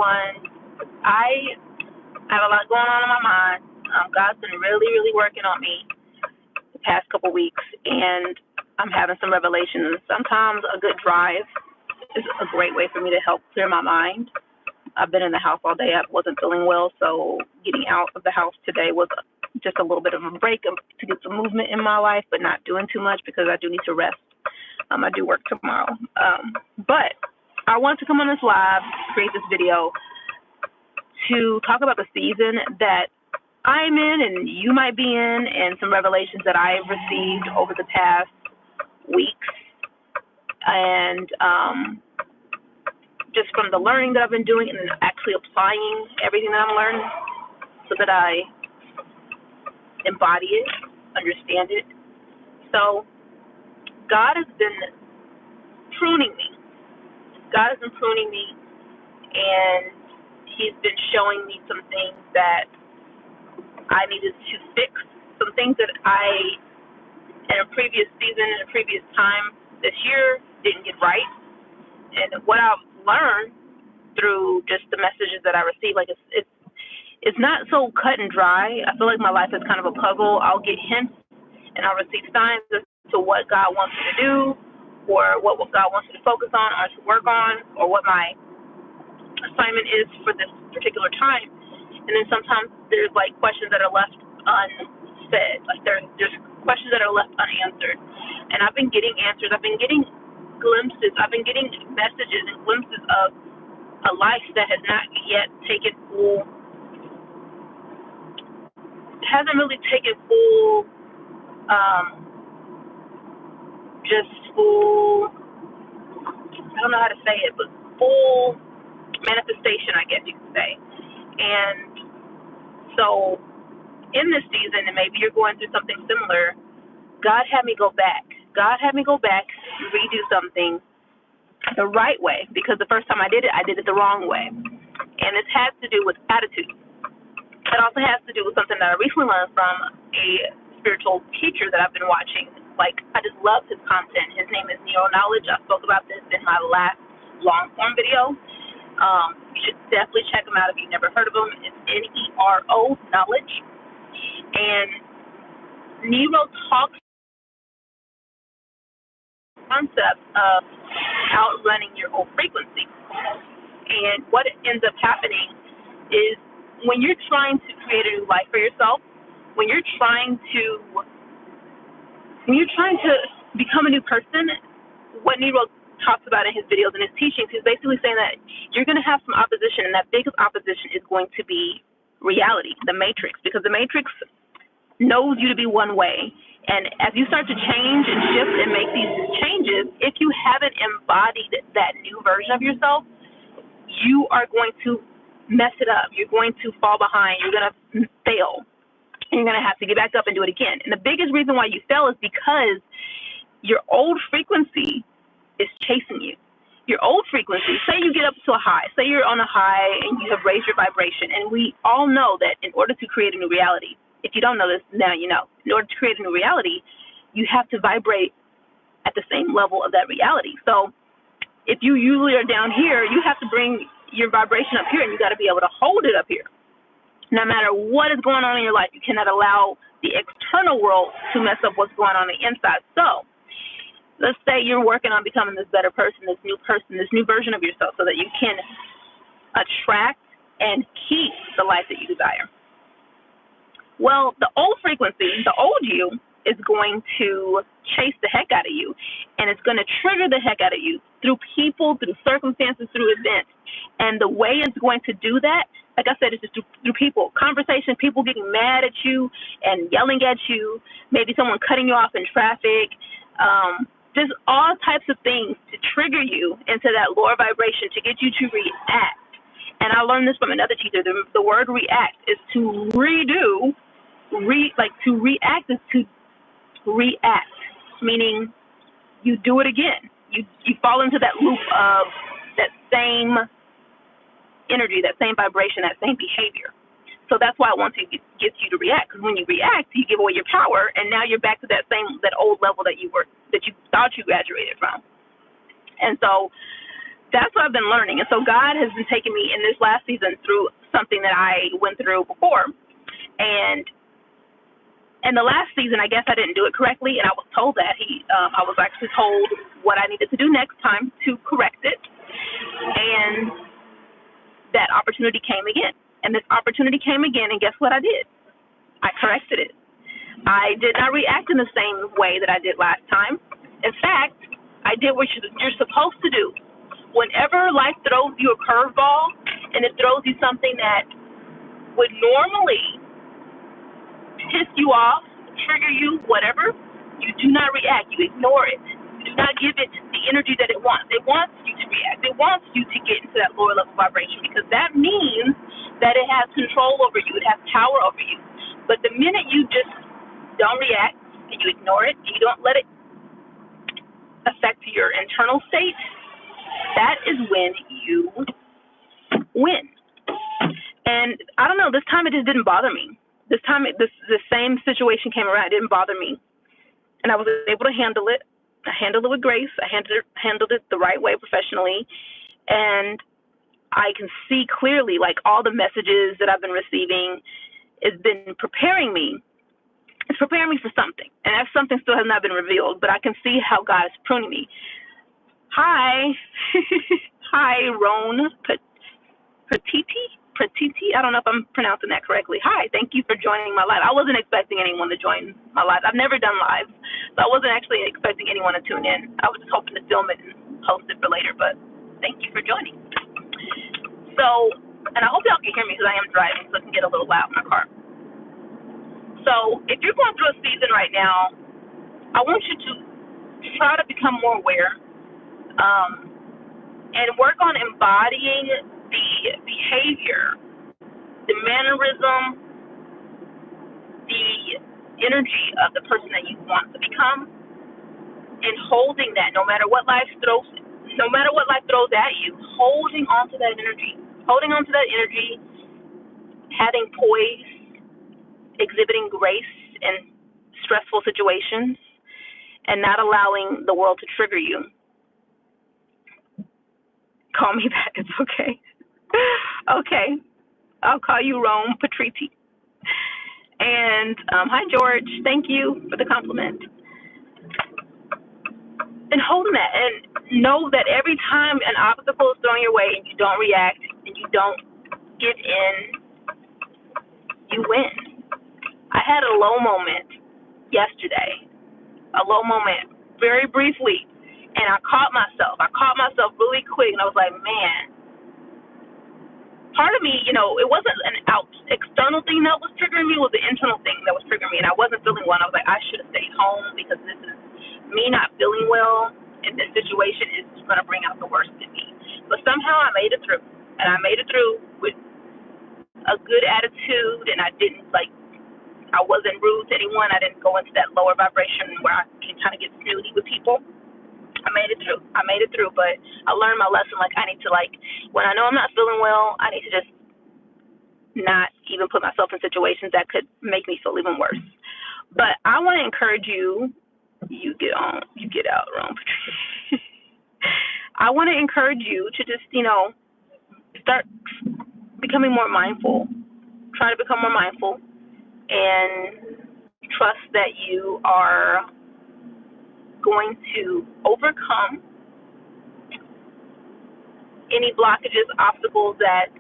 everyone. I have a lot going on in my mind. God's been really, really working on me the past couple weeks, and I'm having some revelations. Sometimes a good drive is a great way for me to help clear my mind. I've been in the house all day. I wasn't feeling well, so getting out of the house today was just a little bit of a break to get some movement in my life, but not doing too much because I do need to rest. I do work tomorrow. But I wanted to come on this live, create this video to talk about the season that I'm in and you might be in, and some revelations that I've received over the past weeks. And just from the learning that I've been doing and then actually applying everything that I'm learning so that I embody it, understand it. So God has been pruning me. God has been pruning me, and He's been showing me some things that I needed to fix, some things that I, in a previous season, in a previous time this year, didn't get right. And what I've learned through just the messages that I receive, like it's not so cut and dry. I feel like my life is kind of a puzzle. I'll get hints and I'll receive signs as to what God wants me to do, or what God wants me to focus on or to work on, or what my assignment is for this particular time. And then sometimes there's like questions that are left unsaid, like there's questions that are left unanswered. And I've been getting answers. I've been getting glimpses. I've been getting messages and glimpses of a life that has not yet taken full, hasn't really taken full, just full, I don't know how to say it, but full manifestation, I guess you could say. And so in this season, and maybe you're going through something similar, God had me go back. God had me go back and redo something the right way, because the first time I did it the wrong way. And it has to do with attitude. It also has to do with something that I recently learned from a spiritual teacher that I've been watching. Like, I just love his content. His name is Nero Knowledge. I spoke about this in my last long-form video. You should definitely check him out if you've never heard of him. It's Nero Knowledge. And Nero talks concept of outrunning your old frequency. And what ends up happening is when you're trying to create a new life for yourself, when you're trying to become a new person, what Nero talks about in his videos and his teachings, he's basically saying that you're going to have some opposition, and that biggest opposition is going to be reality, the matrix, because the matrix knows you to be one way. And as you start to change and shift and make these changes, if you haven't embodied that new version of yourself, you are going to mess it up. You're going to fall behind. You're going to fail. And you're going to have to get back up and do it again. And the biggest reason why you fail is because your old frequency is chasing you. Your old frequency, say you get up to a high, say you're on a high and you have raised your vibration. And we all know that in order to create a new reality, if you don't know this, now you know. In order to create a new reality, you have to vibrate at the same level of that reality. So if you usually are down here, you have to bring your vibration up here, and you got to be able to hold it up here. No matter what is going on in your life, you cannot allow the external world to mess up what's going on the inside. So let's say you're working on becoming this better person, this new version of yourself, so that you can attract and keep the life that you desire. Well, the old frequency, the old you, is going to chase the heck out of you, and it's going to trigger the heck out of you through people, through circumstances, through events. And the way it's going to do that, like I said, is just through people, conversation, people getting mad at you and yelling at you, maybe someone cutting you off in traffic, just all types of things to trigger you into that lower vibration, to get you to react. And I learned this from another teacher. The word react is to redo. To react is to react, meaning you do it again. You fall into that loop of that same energy, that same vibration, that same behavior. So that's why I want to get you to react, because when you react, you give away your power, and now you're back to that old level that you thought you graduated from. And so That's what I've been learning. And so God has been taking me in this last season through something that I went through before. And in the last season, I guess I didn't do it correctly, and I was told that. I was actually told what I needed to do next time to correct it. And that opportunity came again. And this opportunity came again, and guess what I did? I corrected it. I did not react in the same way that I did last time. In fact, I did what you're supposed to do. Whenever life throws you a curveball and it throws you something that would normally piss you off, trigger you, whatever, you do not react. You ignore it. You do not give it the energy that it wants. It wants you to react. It wants you to get into that lower level vibration because that means that it has control over you. It has power over you. But the minute you just don't react and you ignore it and you don't let it affect your internal state, that is when you win. And I don't know, this time it just didn't bother me. This time the same situation came around, it didn't bother me. And I was able to handle it. I handled it with grace. I handled it the right way professionally. And I can see clearly, like, all the messages that I've been receiving has been preparing me. It's preparing me for something. And that something still has not been revealed, but I can see how God is pruning me. Hi. Hi, Roan Petiti. I don't know if I'm pronouncing that correctly. Hi, thank you for joining my live. I wasn't expecting anyone to join my live. I've never done lives, so I wasn't actually expecting anyone to tune in. I was just hoping to film it and post it for later, but thank you for joining. So, and I hope y'all can hear me because I am driving, so it can get a little loud in my car. So, if you're going through a season right now, I want you to try to become more aware and work on embodying the behavior, the mannerism, the energy of the person that you want to become, and holding that no matter what life throws at you, holding on to that energy, having poise, exhibiting grace in stressful situations, and not allowing the world to trigger you. Call me back, it's okay. Okay, I'll call you Rome Patriti. And hi, George. Thank you for the compliment. And hold that, and know that every time an obstacle is thrown your way and you don't react and you don't give in, you win. I had a low moment yesterday, very briefly, and I caught myself really quick, and I was like, man. Part of me, it wasn't an external thing that was triggering me, it was the internal thing that was triggering me, and I wasn't feeling well, and I was like, I should have stayed home because this is me not feeling well, and this situation is going to bring out the worst in me. But somehow I made it through, and I made it through with a good attitude, and I wasn't rude to anyone. I didn't go into that lower vibration where I can kind of get snooty with people. I made it through, but I learned my lesson. I need to, when I know I'm not feeling well, I need to just not even put myself in situations that could make me feel even worse. But I want to encourage you, you get out, Rome. I want to encourage you to just, start becoming more mindful. Try to become more mindful and trust that you are going to overcome any blockages, obstacles that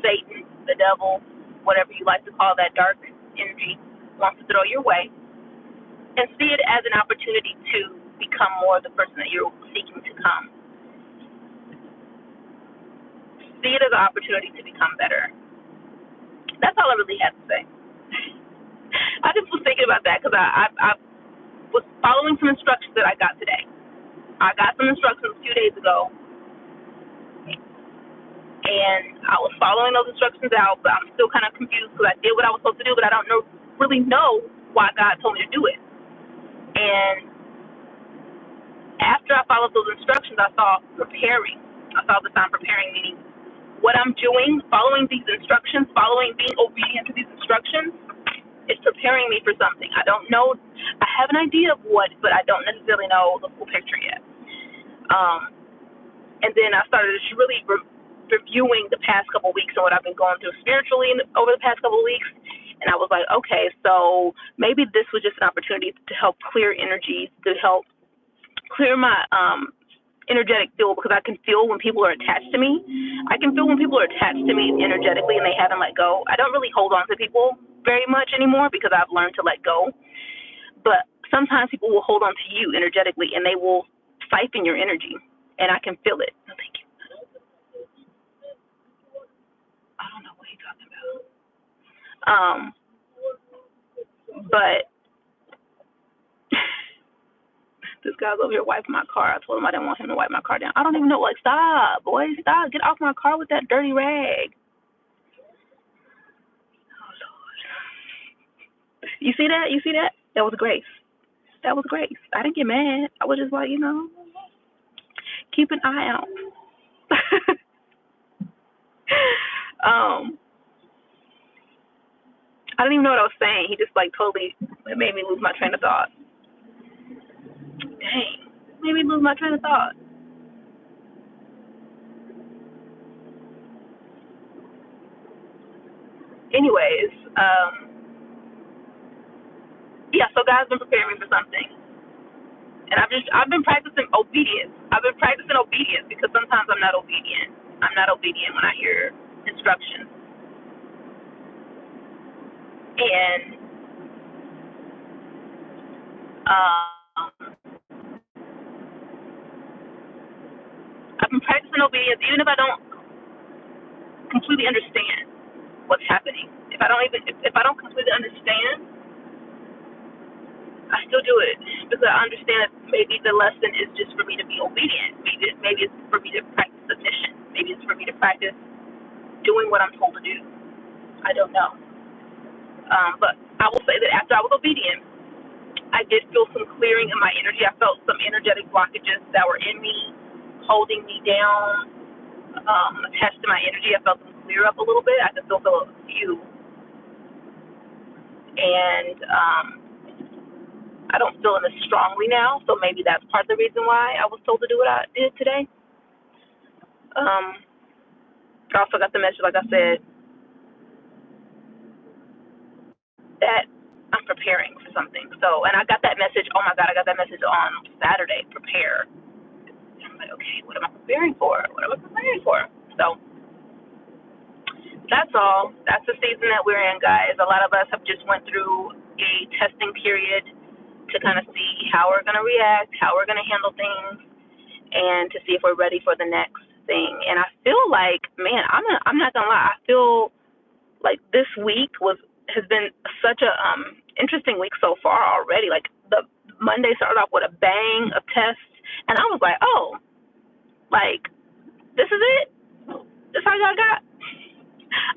Satan, the devil, whatever you like to call that dark energy, wants to throw your way, and see it as an opportunity to become more the person that you're seeking to come. See it as an opportunity to become better. That's all I really have to say. I just was thinking about that because I was following some instructions that I got today. I got some instructions a few days ago, and I was following those instructions out, but I'm still kind of confused because I did what I was supposed to do, but I don't really know why God told me to do it. And after I followed those instructions, I saw preparing. I saw the sign preparing, meaning what I'm doing, following these instructions, being obedient to these instructions, is preparing me for something. I don't know. I have an idea of what, but I don't necessarily know the full picture yet. And then I started really reviewing the past couple of weeks and what I've been going through spiritually over the past couple of weeks. And I was like, okay, so maybe this was just an opportunity to help clear energies, to help clear my energetic field, because I can feel when people are attached to me. I can feel when people are attached to me energetically and they haven't let go. I don't really hold on to people very much anymore because I've learned to let go. But sometimes people will hold on to you energetically and they will siphon your energy, and I can feel it. No, thank you. I don't know what he's talking about. But this guy's over here wiping my car. I told him I didn't want him to wipe my car down. I don't even know. Like, stop, boy, stop. Get off my car with that dirty rag. Oh, Lord. You see that? You see that? That was grace. That was grace. I didn't get mad. I was just like, keep an eye out. I didn't even know what I was saying. He just totally made me lose my train of thought. Dang, made me lose my train of thought. Anyways, yeah. So God's been preparing me for something, and I've been practicing obedience. I've been practicing obedience because sometimes I'm not obedient. I'm not obedient when I hear instructions, and I've been practicing obedience even if I don't completely understand what's happening. If I don't completely understand, I still do it because I understand that maybe the lesson is just for me to be obedient. Maybe it's for me to practice submission. Maybe it's for me to practice doing what I'm told to do. I don't know. But I will say that after I was obedient, I did feel some clearing in my energy. I felt some energetic blockages that were in me, holding me down, attached to my energy. I felt them clear up a little bit. I could still feel a few. And I don't feel them as strongly now, so maybe that's part of the reason why I was told to do what I did today. I also got the message, like I said, that I'm preparing for something. So, and I got that message, oh my God, I got that message on Saturday, prepare. And I'm like, okay, what am I preparing for? What am I preparing for? So, that's all. That's the season that we're in, guys. A lot of us have just went through a testing period to kind of see how we're going to react, how we're going to handle things, and to see if we're ready for the next thing. And I feel like, man, I'm not going to lie, I feel like this week has been such a interesting week so far already. Like, the Monday started off with a bang of tests, and I was like, oh, like, this is it? This all y'all got?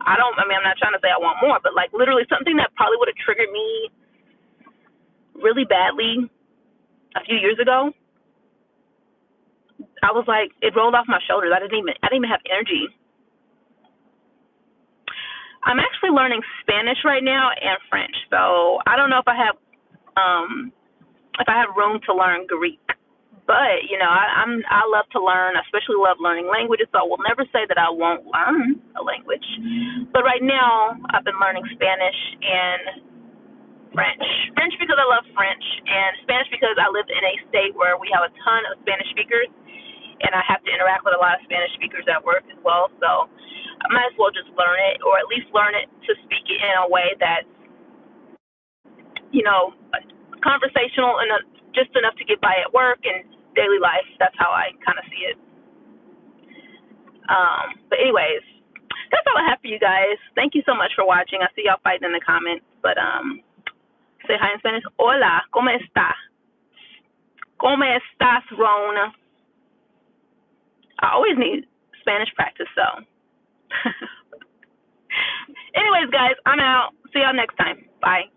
I'm not trying to say I want more, but like literally something that probably would have triggered me really badly a few years ago. I was like, it rolled off my shoulders. I didn't even have energy. I'm actually learning Spanish right now and French, so I don't know if I have room to learn Greek. But I love to learn. I especially love learning languages, so I will never say that I won't learn a language. But right now, I've been learning Spanish and French. French because I love French, and Spanish because I live in a state where we have a ton of Spanish speakers, and I have to interact with a lot of Spanish speakers at work as well. So I might as well just learn it, or at least learn it to speak it in a way that's, conversational and just enough to get by at work and daily life. That's how I kind of see it. But anyways, that's all I have for you guys. Thank you so much for watching. I see y'all fighting in the comments, but say hi in Spanish. Hola, ¿cómo está? ¿Cómo estás, Rona? I always need Spanish practice, so. Anyways, guys, I'm out. See y'all next time. Bye.